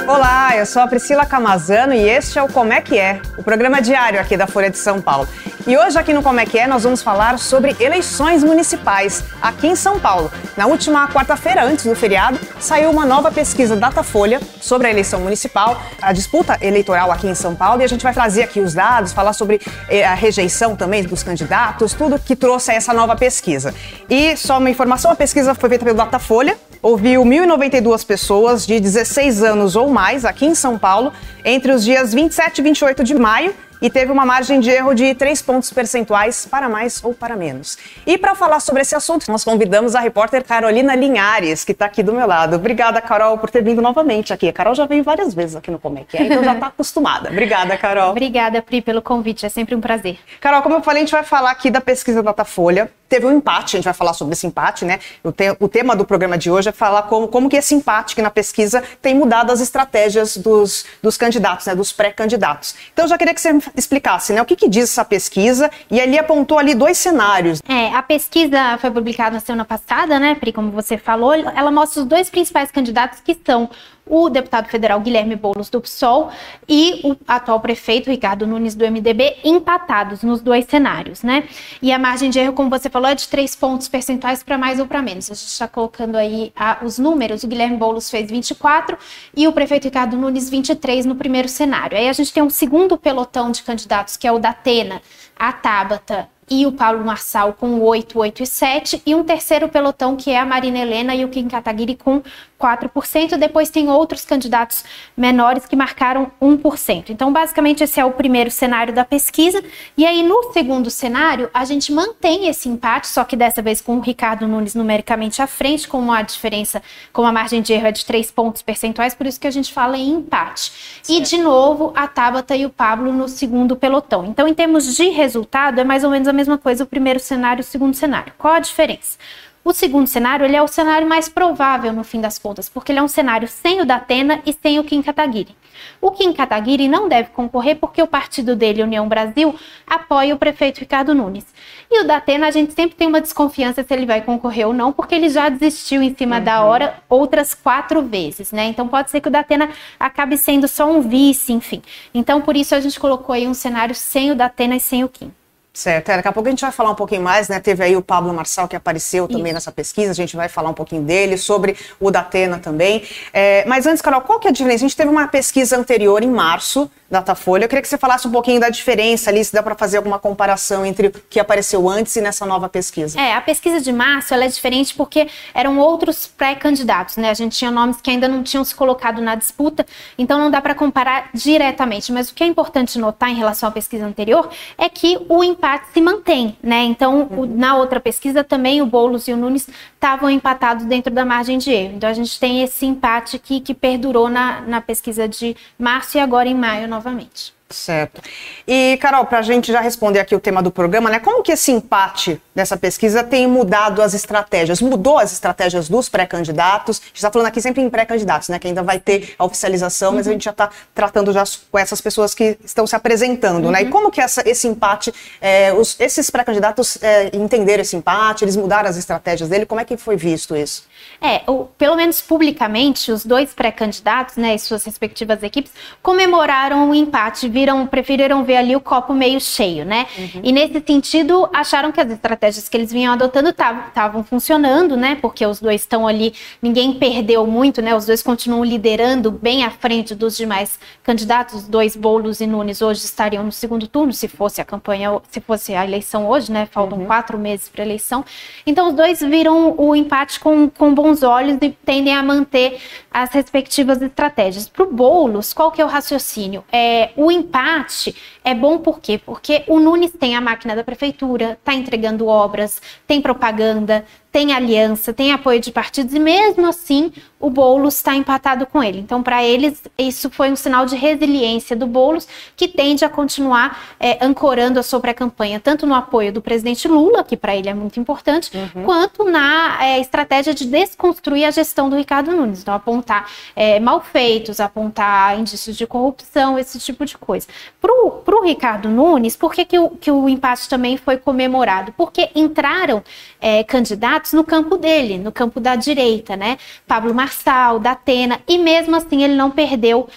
Olá, eu sou a Priscila Camazano e este é o Como é que é, o programa diário aqui da Folha de São Paulo. E hoje aqui no Como é que é nós vamos falar sobre eleições municipais aqui em São Paulo. Na última quarta-feira, antes do feriado, saiu uma nova pesquisa Datafolha sobre a eleição municipal, a disputa eleitoral aqui em São Paulo, e a gente vai trazer aqui os dados, falar sobre a rejeição também dos candidatos, tudo que trouxe essa nova pesquisa. E só uma informação, a pesquisa foi feita pelo Datafolha, ouviu 1.092 pessoas de 16 anos ou mais aqui em São Paulo entre os dias 27 e 28 de maio e teve uma margem de erro de 3 pontos percentuais para mais ou para menos. E para falar sobre esse assunto, nós convidamos a repórter Carolina Linhares, que está aqui do meu lado. Obrigada, Carol, por ter vindo novamente aqui. A Carol já veio várias vezes aqui no Como é que é, então já está acostumada. Obrigada, Carol. Obrigada, Pri, pelo convite. É sempre um prazer. Carol, como eu falei, a gente vai falar aqui da pesquisa Datafolha. Teve um empate, a gente vai falar sobre esse empate, né? O tema do programa de hoje é falar como que esse empate que na pesquisa tem mudado as estratégias dos candidatos, né? Dos pré-candidatos. Então, eu já queria que você explicasse, né? O que diz essa pesquisa? E ali apontou ali 2 cenários. A pesquisa foi publicada na semana passada, né, Pri, como você falou. Ela mostra os 2 principais candidatos, que são o deputado federal Guilherme Boulos, do PSOL, e o atual prefeito Ricardo Nunes, do MDB, empatados nos 2 cenários, né? E a margem de erro, como você falou, é de 3 pontos percentuais para mais ou para menos. A gente está colocando aí os números. O Guilherme Boulos fez 24 e o prefeito Ricardo Nunes 23 no primeiro cenário. Aí a gente tem um segundo pelotão de candidatos, que é o da Atena, a Tabata e o Pablo Marçal com 8, 8 e 7, e um terceiro pelotão, que é a Marina Helena e o Kim Kataguiri com 4%. Depois tem outros candidatos menores que marcaram 1%. Então, basicamente, esse é o primeiro cenário da pesquisa. E aí, no segundo cenário, a gente mantém esse empate, só que dessa vez com o Ricardo Nunes numericamente à frente, com uma diferença, com a margem de erro é de 3 pontos percentuais, por isso que a gente fala em empate. Certo. E, de novo, a Tabata e o Pablo no segundo pelotão. Então, em termos de resultado, é mais ou menos a mesma coisa o primeiro cenário e o segundo cenário. Qual a diferença? O segundo cenário, ele é o cenário mais provável no fim das contas, porque ele é um cenário sem o da Atena e sem o Kim Kataguiri. O Kim Kataguiri não deve concorrer porque o partido dele, União Brasil, apoia o prefeito Ricardo Nunes. E o da Atena, a gente sempre tem uma desconfiança se ele vai concorrer ou não, porque ele já desistiu em cima da hora outras 4 vezes, né? Então pode ser que o da Atena acabe sendo só um vice, enfim. Então por isso a gente colocou aí um cenário sem o da Atena e sem o Kim. Certo, daqui a pouco a gente vai falar um pouquinho mais, né? Teve aí o Pablo Marçal que apareceu também nessa pesquisa, a gente vai falar um pouquinho dele, sobre o da Atena também. Mas antes, Carol, qual que é a diferença? A gente teve uma pesquisa anterior em março, Datafolha. Eu queria que você falasse um pouquinho da diferença ali, se dá para fazer alguma comparação entre o que apareceu antes e nessa nova pesquisa. A pesquisa de março, ela é diferente porque eram outros pré-candidatos, né? A gente tinha nomes que ainda não tinham se colocado na disputa, então não dá para comparar diretamente. Mas o que é importante notar em relação à pesquisa anterior é que o empate se mantém, né? Então, na outra pesquisa também o Boulos e o Nunes estavam empatados dentro da margem de erro. Então, a gente tem esse empate que perdurou na pesquisa de março e agora em maio novamente. Certo. E, Carol, para a gente já responder aqui o tema do programa, né? Como que esse empate dessa pesquisa tem mudado as estratégias? Mudou as estratégias dos pré-candidatos? A gente está falando aqui sempre em pré-candidatos, né? Que ainda vai ter a oficialização, mas a gente já está tratando já com essas pessoas que estão se apresentando, né? E como que esse empate, esses pré-candidatos entenderam esse empate, eles mudaram as estratégias dele? Como é que foi visto isso? Pelo menos publicamente, os 2 pré-candidatos, né, e suas respectivas equipes, comemoraram o empate, preferiram ver ali o copo meio cheio, né? E nesse sentido, acharam que as estratégias que eles vinham adotando estavam funcionando, né? Porque os 2 estão ali, ninguém perdeu muito, né? Os 2 continuam liderando bem à frente dos demais candidatos. Os 2, Boulos e Nunes, hoje estariam no segundo turno, se fosse a eleição hoje, né? Faltam 4 meses para a eleição. Então, os 2 viram o empate com bons olhos e tendem a manter as respectivas estratégias. Para o Boulos, qual que é o raciocínio? O empate é bom por quê? Porque o Nunes tem a máquina da prefeitura, está entregando obras, tem propaganda, tem aliança, tem apoio de partidos e mesmo assim o Boulos está empatado com ele. Então, para eles, isso foi um sinal de resiliência do Boulos, que tende a continuar ancorando a sua pré-campanha, tanto no apoio do presidente Lula, que para ele é muito importante, quanto na estratégia de desconstruir a gestão do Ricardo Nunes. Então, apontar malfeitos, apontar indícios de corrupção, esse tipo de coisa. Para o Ricardo Nunes, por que o empate também foi comemorado? Porque entraram candidatos candidatos no campo dele, no campo da direita, né? Pablo Marçal, Datena, e mesmo assim ele não perdeu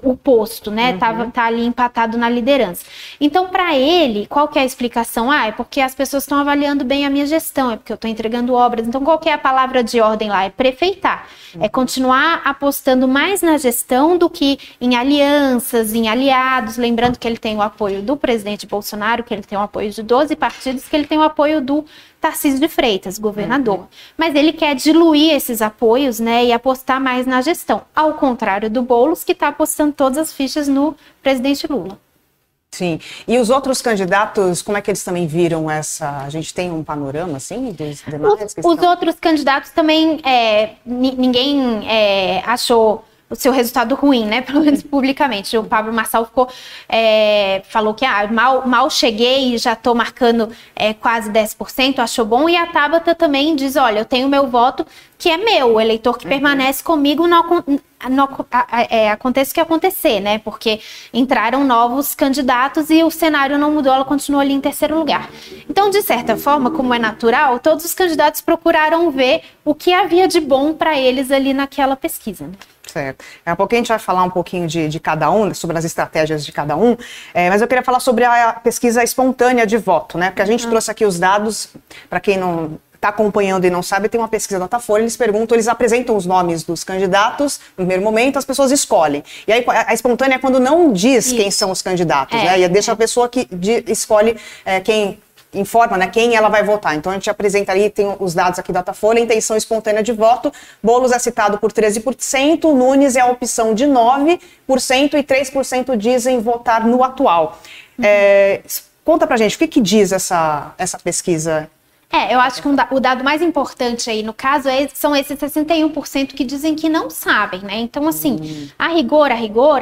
o posto, né? Tá ali empatado na liderança. Então, para ele, qual que é a explicação? É porque as pessoas estão avaliando bem a minha gestão, é porque eu estou entregando obras. Então, qual que é a palavra de ordem lá? É prefeitar. É continuar apostando mais na gestão do que em alianças, em aliados. Lembrando que ele tem o apoio do presidente Bolsonaro, que ele tem o apoio de 12 partidos, que ele tem o apoio do Tarcísio de Freitas, governador. Mas ele quer diluir esses apoios, né, e apostar mais na gestão. Ao contrário do Boulos, que está apostando todas as fichas no presidente Lula. Sim. E os outros candidatos, como é que eles também viram essa... A gente tem um panorama, assim, dos demais? Os outros candidatos também, ninguém achou o seu resultado ruim, né? Pelo menos publicamente. O Pablo Marçal falou que mal cheguei e já estou marcando quase 10%, achou bom. E a Tabata também diz, olha, eu tenho meu voto que é meu, o eleitor que permanece comigo, aconteça o que acontecer, né? Porque entraram novos candidatos e o cenário não mudou, ela continuou ali em terceiro lugar. Então, de certa forma, como é natural, todos os candidatos procuraram ver o que havia de bom para eles ali naquela pesquisa, né? Certo. Daqui a pouco a gente vai falar um pouquinho de cada um, sobre as estratégias de cada um, mas eu queria falar sobre a pesquisa espontânea de voto, né? Porque a gente trouxe aqui os dados, para quem não está acompanhando e não sabe, tem uma pesquisa da Datafolha, eles apresentam os nomes dos candidatos, no primeiro momento as pessoas escolhem. E aí a espontânea é quando não diz quem são os candidatos, né? E deixa a pessoa que escolhe quem... informa, né, quem ela vai votar. Então a gente apresenta ali, tem os dados aqui da Datafolha, intenção espontânea de voto. Boulos é citado por 13%, Nunes é a opção de 9% e 3% dizem votar no atual. Conta pra gente, o que diz essa pesquisa? Eu acho que o dado mais importante aí, no caso, são esses 61% que dizem que não sabem, né? Então, assim, a rigor,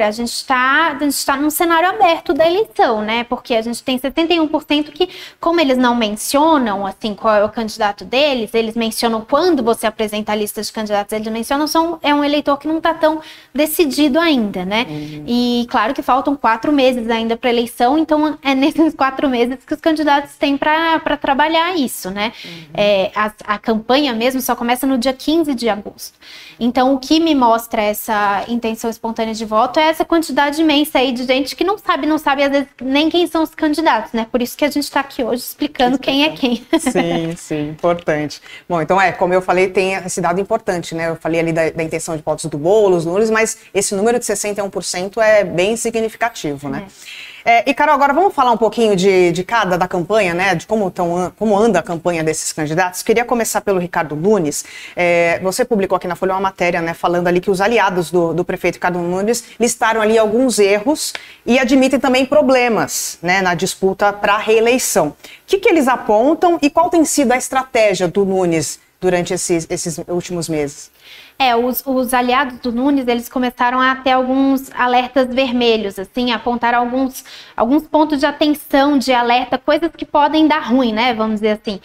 a gente está num cenário aberto da eleição, né? Porque a gente tem 71% que, como eles não mencionam, assim, qual é o candidato deles, eles mencionam quando você apresenta a lista de candidatos, eles mencionam, é um eleitor que não está tão decidido ainda, né? E, claro que faltam 4 meses ainda para a eleição, então é nesses 4 meses que os candidatos têm para trabalhar isso, né? A campanha mesmo só começa no dia 15 de agosto. Então, o que me mostra essa intenção espontânea de voto é essa quantidade imensa aí de gente que não sabe às vezes nem quem são os candidatos, né? Por isso que a gente está aqui hoje explicando quem é quem. Sim, importante. Bom, então como eu falei, tem esse dado importante, né? Eu falei ali da intenção de votos do Boulos, Nunes, mas esse número de 61% é bem significativo, né? E, Carol, agora vamos falar um pouquinho da campanha, né? De como anda a campanha desses candidatos. Queria começar pelo Ricardo Nunes. Você publicou aqui na Folha uma matéria, né? Falando ali que os aliados do prefeito Ricardo Nunes listaram ali alguns erros e admitem também problemas, né? Na disputa para a reeleição. O que eles apontam e qual tem sido a estratégia do Nunes durante esses últimos meses? Os aliados do Nunes, eles começaram a ter alguns alertas vermelhos, assim, apontaram alguns pontos de atenção, de alerta, coisas que podem dar ruim, né, vamos dizer assim.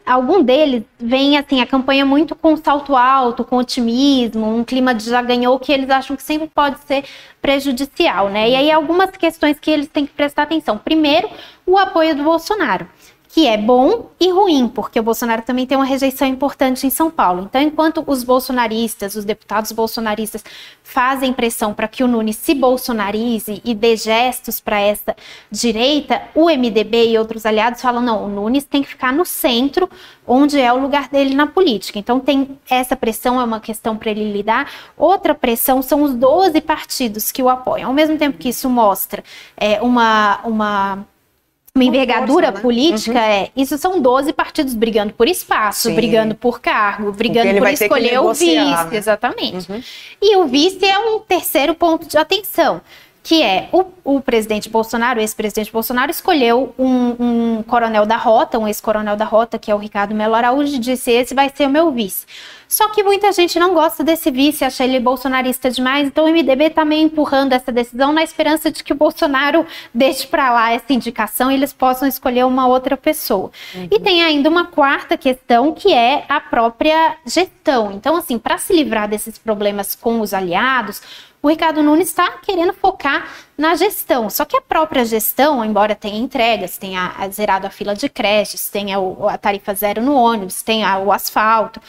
Algum deles vem, assim, a campanha muito com salto alto, com otimismo, um clima de já ganhou, que eles acham que sempre pode ser prejudicial, né, e aí algumas questões que eles têm que prestar atenção. Primeiro, o apoio do Bolsonaro, que é bom e ruim, porque o Bolsonaro também tem uma rejeição importante em São Paulo. Então, enquanto os bolsonaristas, os deputados bolsonaristas fazem pressão para que o Nunes se bolsonarize e dê gestos para essa direita, o MDB e outros aliados falam, não, o Nunes tem que ficar no centro, onde é o lugar dele na política. Então, tem essa pressão, é uma questão para ele lidar. Outra pressão são os 12 partidos que o apoiam. Ao mesmo tempo que isso mostra uma envergadura política, isso são 12 partidos brigando por espaço, brigando por cargo, brigando por escolher o vice, né? Exatamente. E o vice é um terceiro ponto de atenção, que é o presidente Bolsonaro, o ex-presidente Bolsonaro, escolheu um coronel da rota, um ex-coronel da rota, que é o Ricardo Melo Araújo, e disse, esse vai ser o meu vice. Só que muita gente não gosta desse vice, acha ele bolsonarista demais, então o MDB está meio empurrando essa decisão na esperança de que o Bolsonaro deixe para lá essa indicação e eles possam escolher uma outra pessoa. E tem ainda uma quarta questão, que é a própria gestão. Então, assim, para se livrar desses problemas com os aliados, o Ricardo Nunes está querendo focar na gestão. Só que a própria gestão, embora tenha entregas, tenha zerado a fila de creches, tenha a tarifa zero no ônibus, tenha o asfalto,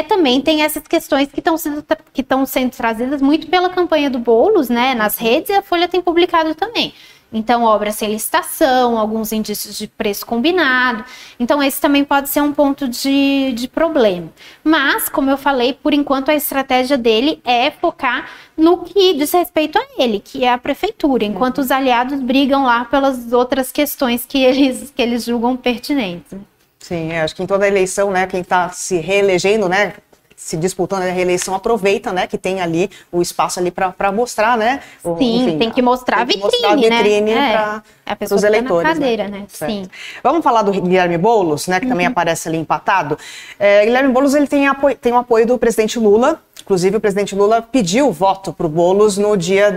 também tem essas questões que estão sendo trazidas muito pela campanha do Boulos, né, nas redes, e a Folha tem publicado também. Então, obras sem licitação, alguns indícios de preço combinado. Então, esse também pode ser um ponto de problema. Mas, como eu falei, por enquanto a estratégia dele é focar no que diz respeito a ele, que é a prefeitura, enquanto os aliados brigam lá pelas outras questões que eles julgam pertinentes. Sim, acho que em toda eleição, né, quem está se reelegendo, né, se disputando a reeleição, aproveita, né, que tem ali o espaço ali para mostrar, né? Sim, enfim, tem que mostrar a vitrine, né? Para os eleitores. Na cadeira, né? Sim. Vamos falar do Guilherme Boulos, né, que também aparece ali empatado. Guilherme Boulos, ele tem o apoio do presidente Lula. Inclusive, o presidente Lula pediu voto para o Boulos no dia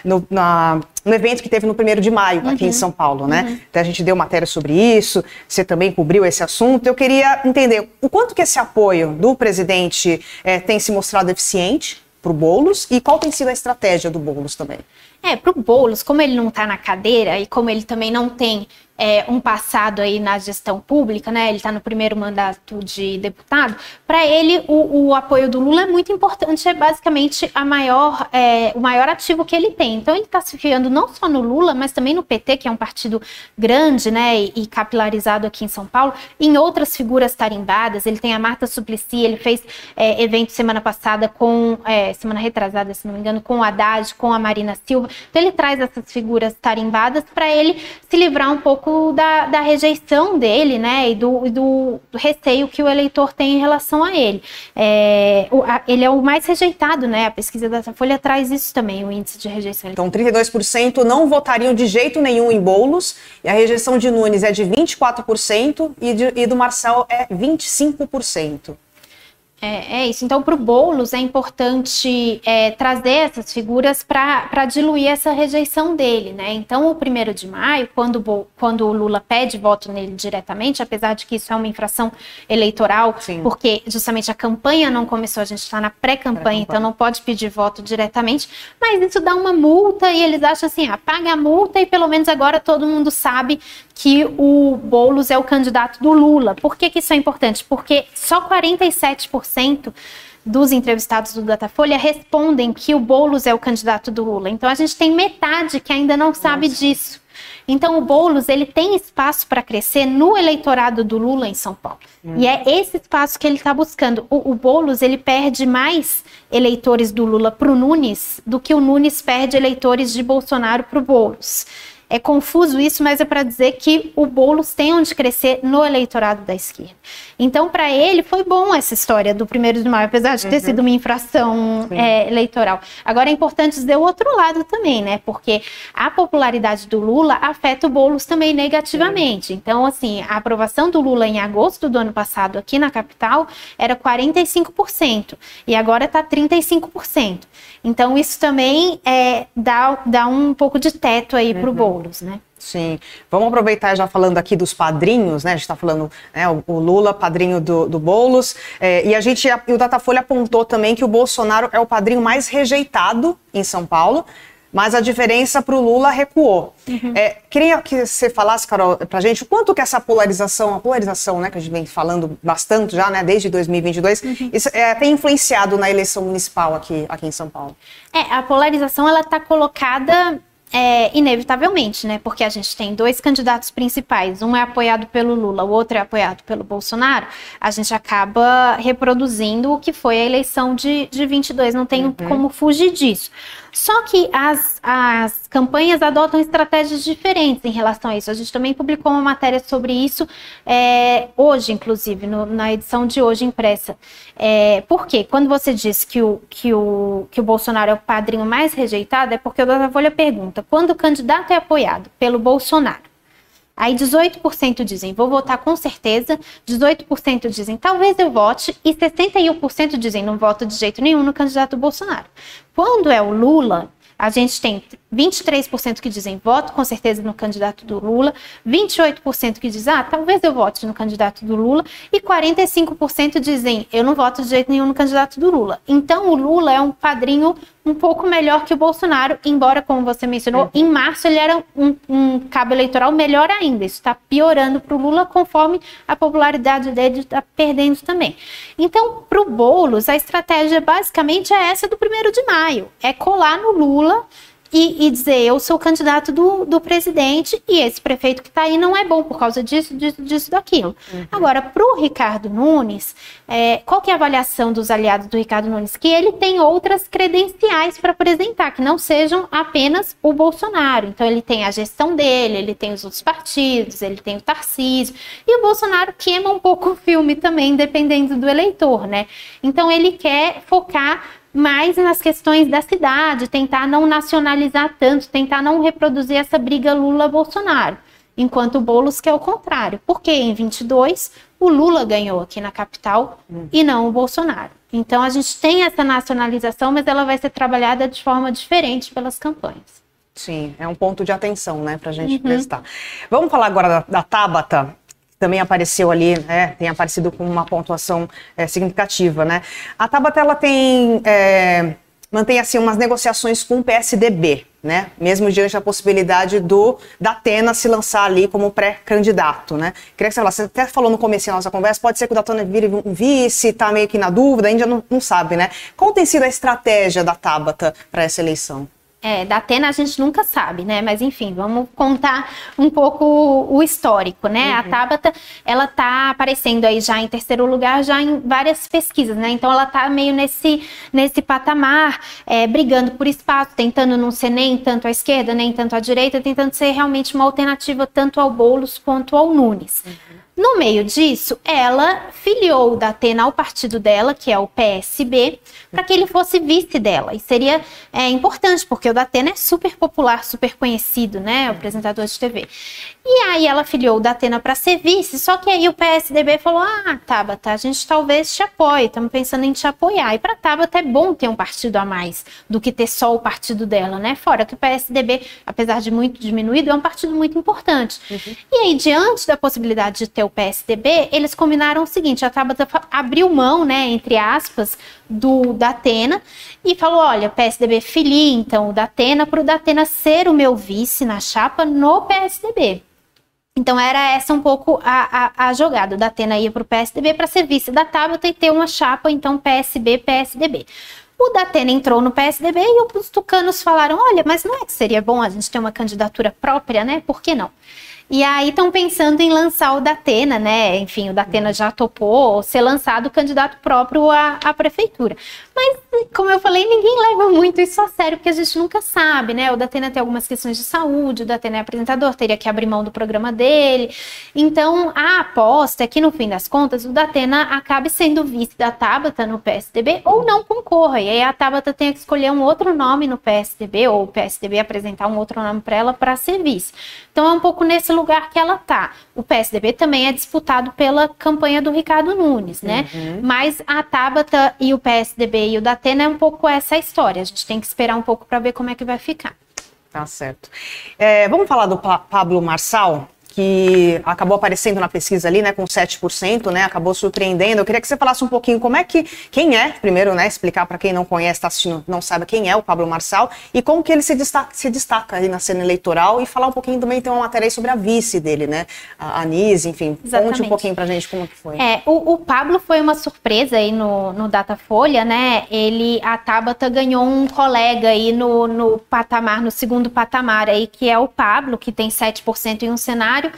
no evento que teve no 1º de maio, aqui em São Paulo, né? Então, a gente deu matéria sobre isso, você também cobriu esse assunto. Eu queria entender o quanto que esse apoio do presidente tem se mostrado eficiente para o Boulos e qual tem sido a estratégia do Boulos também. Para o Boulos, como ele não está na cadeira e como ele também não tem um passado aí na gestão pública, né? Ele está no 1º mandato de deputado. Para ele, o apoio do Lula é muito importante, é basicamente o maior ativo que ele tem. Então, ele está se fiando não só no Lula, mas também no PT, que é um partido grande, né? E capilarizado aqui em São Paulo, em outras figuras tarimbadas. Ele tem a Marta Suplicy, ele fez evento semana passada semana retrasada, se não me engano, com o Haddad, com a Marina Silva. Então, ele traz essas figuras tarimbadas para ele se livrar um pouco da rejeição dele, né, e do receio que o eleitor tem em relação a ele. Ele é o mais rejeitado, né, a pesquisa da Folha traz isso também, o índice de rejeição. Então, 32% não votariam de jeito nenhum em Boulos, e a rejeição de Nunes é de 24% e do Marcel é 25%. É isso. Então, para o Boulos é importante trazer essas figuras para diluir essa rejeição dele, né? Então, o 1º de maio, quando o Lula pede voto nele diretamente, apesar de que isso é uma infração eleitoral, sim, porque justamente a campanha não começou, a gente está na pré-campanha, então não pode pedir voto diretamente, mas isso dá uma multa e eles acham assim, paga a multa e pelo menos agora todo mundo sabe que o Boulos é o candidato do Lula. Por que isso é importante? Porque só 47% dos entrevistados do Datafolha respondem que o Boulos é o candidato do Lula. Então, a gente tem metade que ainda não sabe disso. Então, o Boulos, ele tem espaço para crescer no eleitorado do Lula em São Paulo. E é esse espaço que ele está buscando. O Boulos, ele perde mais eleitores do Lula para o Nunes do que o Nunes perde eleitores de Bolsonaro para o Boulos. É confuso isso, mas é para dizer que o Boulos tem onde crescer no eleitorado da esquerda. Então, para ele, foi bom essa história do 1º de maio, apesar de ter sido uma infração eleitoral. Agora, é importante dizer o outro lado também, né? Porque a popularidade do Lula afeta o Boulos também negativamente. Então, assim, a aprovação do Lula em agosto do ano passado aqui na capital era 45%. E agora está 35%. Então, isso também dá um pouco de teto aí para o Boulos, né? Sim. Vamos aproveitar já falando aqui dos padrinhos, né? A gente está falando, né, o Lula, padrinho do Boulos, e o Datafolha apontou também que o Bolsonaro é o padrinho mais rejeitado em São Paulo, mas a diferença para o Lula recuou. Queria que você falasse, Carol, para a gente, o quanto que essa polarização, né, que a gente vem falando bastante já, né, desde 2022, isso tem influenciado na eleição municipal aqui em São Paulo? A polarização, ela está colocada inevitavelmente, né? Porque a gente tem dois candidatos principais, um é apoiado pelo Lula, o outro é apoiado pelo Bolsonaro, a gente acaba reproduzindo o que foi a eleição de 22, não tem como fugir disso. Só que as campanhas adotam estratégias diferentes em relação a isso. A gente também publicou uma matéria sobre isso hoje, inclusive, na edição de hoje impressa. Por quê? Quando você diz que o Bolsonaro é o padrinho mais rejeitado, é porque o Datafolha pergunta, quando o candidato é apoiado pelo Bolsonaro, Aí 18% dizem, vou votar com certeza, 18% dizem, talvez eu vote, e 61% dizem, não voto de jeito nenhum no candidato Bolsonaro. Quando é o Lula, a gente tem 23% que dizem voto com certeza no candidato do Lula, 28% que dizem, talvez eu vote no candidato do Lula, e 45% dizem, eu não voto de jeito nenhum no candidato do Lula. Então, o Lula é um padrinho um pouco melhor que o Bolsonaro, embora, como você mencionou, em março ele era um cabo eleitoral melhor ainda. Isso está piorando para o Lula, conforme a popularidade dele está perdendo também. Então, para o Boulos, a estratégia basicamente é essa do 1º de maio, é colar no Lula e dizer, eu sou o candidato do presidente e esse prefeito que está aí não é bom por causa disso, daquilo. Agora, para o Ricardo Nunes, qual que é a avaliação dos aliados do Ricardo Nunes? Que ele tem outras credenciais para apresentar, que não sejam apenas o Bolsonaro. Então, ele tem a gestão dele, ele tem os outros partidos, ele tem o Tarcísio, e o Bolsonaro queima um pouco o filme também, dependendo do eleitor, né? Então, ele quer focar mais nas questões da cidade, tentar não nacionalizar tanto, tentar não reproduzir essa briga Lula-Bolsonaro, enquanto o Boulos quer o contrário, porque em 22 o Lula ganhou aqui na capital e não o Bolsonaro. Então a gente tem essa nacionalização, mas ela vai ser trabalhada de forma diferente pelas campanhas. Sim, é um ponto de atenção, né, pra gente prestar. Vamos falar agora da Tabata, também apareceu ali, né, tem aparecido com uma pontuação significativa, né? A Tabata, ela mantém assim umas negociações com o PSDB, né? Mesmo diante da possibilidade da Atena se lançar ali como pré-candidato, né? Queria que você falasse, você até falou no começo da nossa conversa, pode ser que o Datena vire um vice, tá meio que na dúvida, ainda não sabe, né? Qual tem sido a estratégia da Tabata para essa eleição? Da Atena a gente nunca sabe, né? Mas enfim, vamos contar um pouco o histórico, né? A Tabata, ela tá aparecendo aí já em 3º lugar, já em várias pesquisas, né? Então ela tá meio nesse patamar, brigando por espaço, tentando não ser nem tanto à esquerda, nem tanto à direita, tentando ser realmente uma alternativa tanto ao Boulos quanto ao Nunes. No meio disso, ela filiou o Datena ao partido dela, que é o PSB, para que ele fosse vice dela. E seria importante, porque o Datena é super popular, super conhecido, né? O apresentador de TV. E aí ela filiou o Datena para ser vice, só que aí o PSDB falou, Tabata, a gente talvez te apoie, estamos pensando em te apoiar. E para Tabata é bom ter um partido a mais do que ter só o partido dela, né? Fora que o PSDB, apesar de muito diminuído, é um partido muito importante. E aí, diante da possibilidade de ter o PSDB, eles combinaram o seguinte, a Tabata abriu mão, né, entre aspas, do Datena e falou, olha, PSDB filia então o Datena para o Datena ser o meu vice na chapa no PSDB. Então era essa um pouco a jogada. O Datena ia para o PSDB para ser vice da Tabata e ter uma chapa, então PSB-PSDB. O Datena entrou no PSDB e os tucanos falaram, olha, mas não é que seria bom a gente ter uma candidatura própria, né? Por que não? E aí estão pensando em lançar o Datena, né? Enfim, o Datena já topou ser lançado candidato próprio à prefeitura. Mas, como eu falei, ninguém leva muito isso a sério, porque a gente nunca sabe, né? O Datena tem algumas questões de saúde, o Datena é apresentador, teria que abrir mão do programa dele. Então, a aposta é que, no fim das contas, o Datena acabe sendo vice da Tabata no PSDB ou não concorra. E aí a Tabata tem que escolher um outro nome no PSDB, ou o PSDB apresentar um outro nome para ela para ser vice. Então, é um pouco nesse lugar que ela tá. O PSDB também é disputado pela campanha do Ricardo Nunes, né? Mas a Tabata e o PSDB e o Datena é um pouco essa história. A gente tem que esperar um pouco para ver como é que vai ficar. Tá certo. Vamos falar do Pablo Marçal, que acabou aparecendo na pesquisa ali, né, com 7%, né, acabou surpreendendo. Eu queria que você falasse um pouquinho quem é, primeiro, né, explicar para quem não conhece, está assistindo, não sabe quem é o Pablo Marçal e como que ele se destaca aí na cena eleitoral, e falar um pouquinho também, tem uma matéria aí sobre a vice dele, né, a Anise, enfim. Exatamente. Conte um pouquinho pra gente como que foi. O Pablo foi uma surpresa aí no Datafolha, né, a Tabata ganhou um colega aí no patamar, no segundo patamar aí, que é o Pablo, que tem 7% em um cenário,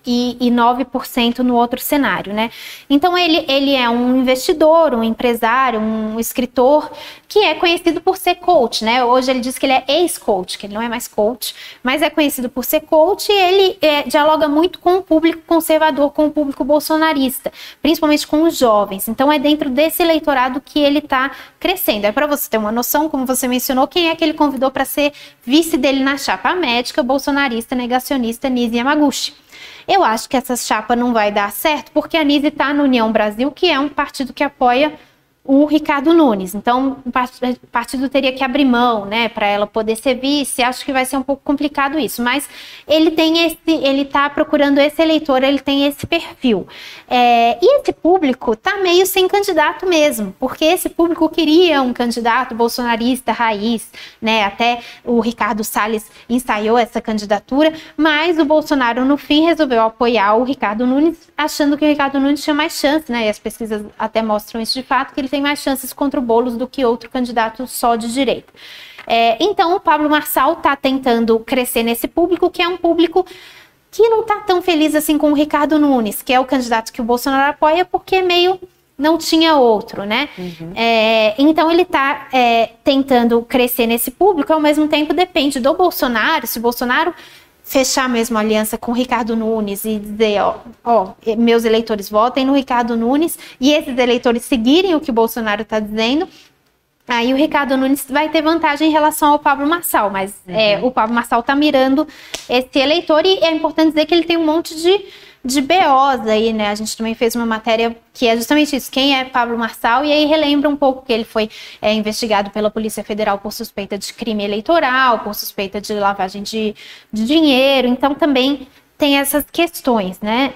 e 9% no outro cenário, né? Então ele é um investidor, um empresário, um escritor que é conhecido por ser coach, né? Hoje ele diz que ele é ex-coach, que ele não é mais coach, mas é conhecido por ser coach, e ele dialoga muito com o público conservador, com o público bolsonarista, principalmente com os jovens. Então é dentro desse eleitorado que ele está crescendo. É para você ter uma noção, como você mencionou, quem é que ele convidou para ser vice dele na chapa? A médica bolsonarista negacionista Nise Yamaguchi. Eu acho que essa chapa não vai dar certo, porque a Nise está no União Brasil, que é um partido que apoia o Ricardo Nunes. Então, o partido teria que abrir mão, né, para ela poder ser vice. Acho que vai ser um pouco complicado isso, mas ele está procurando esse eleitor, ele tem esse perfil. E esse público tá meio sem candidato mesmo, porque esse público queria um candidato bolsonarista raiz, né, até o Ricardo Salles ensaiou essa candidatura, mas o Bolsonaro, no fim, resolveu apoiar o Ricardo Nunes, achando que o Ricardo Nunes tinha mais chance, né, e as pesquisas até mostram isso de fato, que ele tem mais chances contra o Boulos do que outro candidato só de direita. Então, o Pablo Marçal está tentando crescer nesse público, que é um público que não está tão feliz assim com o Ricardo Nunes, que é o candidato que o Bolsonaro apoia, porque meio não tinha outro, né? Então, ele está tentando crescer nesse público, ao mesmo tempo depende do Bolsonaro. Se o Bolsonaro fechar mesmo a aliança com o Ricardo Nunes e dizer, meus eleitores votem no Ricardo Nunes, e esses eleitores seguirem o que o Bolsonaro está dizendo, aí o Ricardo Nunes vai ter vantagem em relação ao Pablo Marçal, mas o Pablo Marçal está mirando esse eleitor, e é importante dizer que ele tem um monte de BOs aí, né? A gente também fez uma matéria que é justamente isso, quem é Pablo Marçal, e aí relembra um pouco que ele foi investigado pela Polícia Federal por suspeita de crime eleitoral, por suspeita de lavagem de dinheiro, então também tem essas questões, né?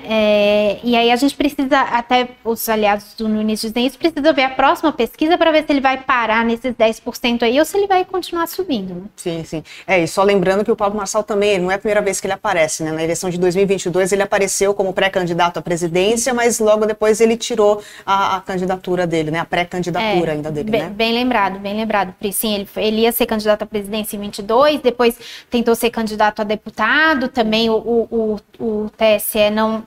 E aí a gente precisa, até os aliados do Nunes dizem isso, precisa ver a próxima pesquisa para ver se ele vai parar nesses 10% aí ou se ele vai continuar subindo, né? Sim, sim. E só lembrando que o Pablo Marçal também, não é a primeira vez que ele aparece, né? Na eleição de 2022 ele apareceu como pré-candidato à presidência, mas logo depois ele tirou a candidatura dele, né? A pré-candidatura ainda dele, né? Bem lembrado, Pri. Sim, ele ia ser candidato à presidência em 22, depois tentou ser candidato a deputado, também o TSE não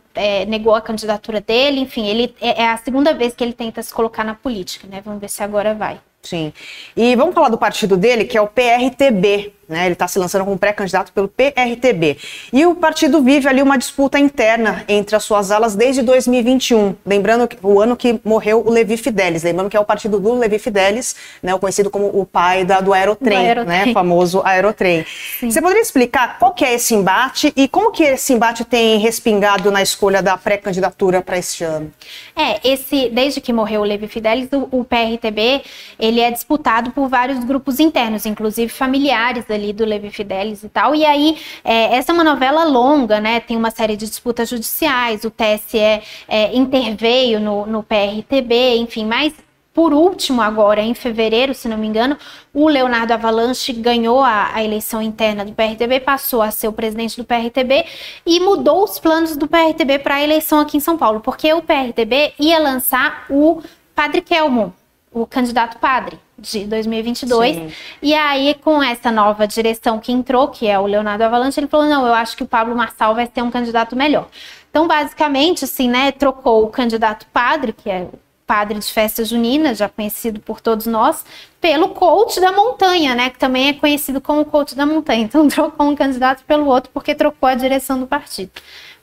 negou a candidatura dele, enfim, ele é a segunda vez que ele tenta se colocar na política, né? Vamos ver se agora vai. Sim. E vamos falar do partido dele, que é o PRTB, né? Ele está se lançando como pré-candidato pelo PRTB. E o partido vive ali uma disputa interna entre as suas alas desde 2021. Lembrando que o ano que morreu o Levi Fidelis. Lembrando que é o partido do Levi Fidelis, né? O conhecido como o pai do Aerotrem, né? O famoso Aerotrem. Sim. Você poderia explicar qual que é esse embate e como que esse embate tem respingado na escolha da pré-candidatura para este ano? Desde que morreu o Levi Fidelis, o PRTB, ele é disputado por vários grupos internos, inclusive familiares ali do Levi Fidelis e tal, e aí essa é uma novela longa, né, tem uma série de disputas judiciais, o TSE interveio no PRTB, enfim, mas por último agora, em fevereiro, se não me engano, o Leonardo Avalanche ganhou a eleição interna do PRTB, passou a ser o presidente do PRTB e mudou os planos do PRTB para a eleição aqui em São Paulo, porque o PRTB ia lançar o Padre Kelmon, o candidato padre de 2022, Sim. E aí com essa nova direção que entrou, que é o Leonardo Avalanche, ele falou, não, eu acho que o Pablo Marçal vai ser um candidato melhor. Então, basicamente, assim, né, trocou o candidato padre, que é o padre de festa junina, já conhecido por todos nós, pelo coach da montanha, né, que também é conhecido como coach da montanha. Então, trocou um candidato pelo outro porque trocou a direção do partido.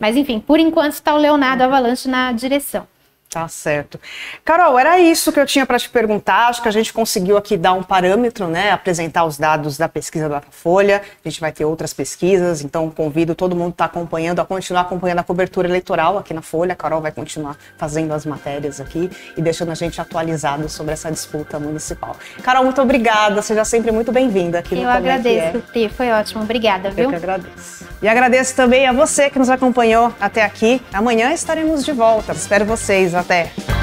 Mas, enfim, por enquanto está o Leonardo Avalanche na direção. Tá certo. Carol, era isso que eu tinha para te perguntar. Acho que a gente conseguiu aqui dar um parâmetro, né? Apresentar os dados da pesquisa da Folha. A gente vai ter outras pesquisas, então convido todo mundo que está acompanhando a continuar acompanhando a cobertura eleitoral aqui na Folha. A Carol vai continuar fazendo as matérias aqui e deixando a gente atualizado sobre essa disputa municipal. Carol, muito obrigada. Seja sempre muito bem-vinda aqui no Como agradeço, Pri. Foi ótimo. Obrigada, viu? Eu que agradeço. E agradeço também a você que nos acompanhou até aqui. Amanhã estaremos de volta. Espero vocês. Até!